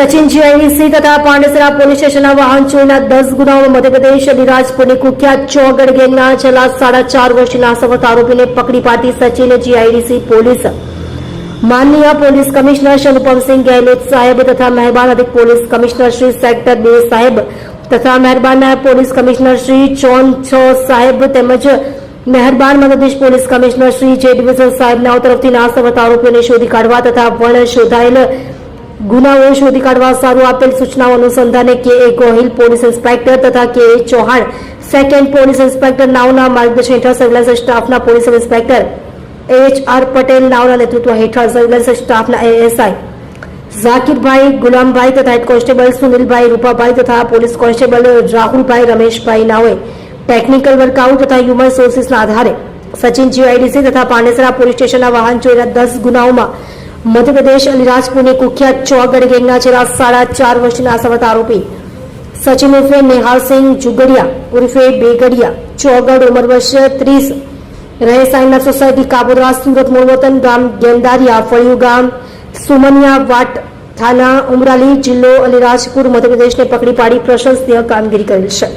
Sachin GIDC तथा Pandesara police स्टेशनના વાહન ચોરીના 10 ગુનાઓમાં મધ્યપ્રદેશ અલીરાજપુરની કુખ્યાત ચોગડ ગેંગના છેલ્લા 4.5 વર્ષના સવત આરોપીને પકડી પાડતી સચિન જીઆઈડીસી પોલીસ માનનીય પોલીસ કમિશનર શ્રી અનુપમસિંહ ગેહલોત સાહેબ તથા મહેરબાન અધિક પોલીસ કમિશનર શ્રી સેક્ટર 2 સાહેબ તથા મહેરબાન નાયબ પોલીસ કમિશનર શ્રી જોન 6 સાહેબ તેમજ મહેરબાન મદદનીશ પોલીસ કમિશનર શ્રી જે ડિવિઝન સાહેબના તરફથી નાસવત આરોપીઓને શોધી કાઢવા તથા વણ શોધાયેલ गुनाओं शोधी काढ़वा सारू आपेल सूचनाओं अनुसंधाने के गोहिल पोलीस इंस्पेक्टर तथा के चौहान सेकंड पोलीस इंस्पेक्टर नावना मार्गदर्शन हेठळ surveillance स्टाफना police inspector HR. Patel नावना नेतृत्व हेठळ सर्विलन्स स्टाफना एएसआई जाकिर भाई गुलाम भाई तथा हेड कोन्स्टेबल सुनील भाई रूपा भाई तथा पोलीस कोन्स्टेबल राहुल भाई रमेश भाई नावे टेक्निकल वर्कआउट तथा ह्यूमन सोर्सेसना आधारे सचिन जीआईडीसी तथा पांडेसरा पोलीस स्टेशनना वाहन चोरीना 10 गुनाओमां मध्यप्रदेश अलीराजपुરની કુખ્યાત ચોગડ ગેંગના છેલ્લા 4.5 વર્ષના સવત આરોપી સચિન ઉર્ફે નિહાલસિંહ જુગડિયા ઉર્ફે બેગડિયા ચોગડ ઉંમર વર્ષ 30 રહે સાઈના સોસાયટી કાબોદરા સુરત મૂળ વતન ગામ ગેંદારિયા ફળિયું ગામ સુમનિયા વાટ થાના ઉમરાલી જિલ્લો અલીરાજપુર મધ્યપ્રદેશને પકડી પાડી પ્રશંસનીય કામગીરી કરેલ છે।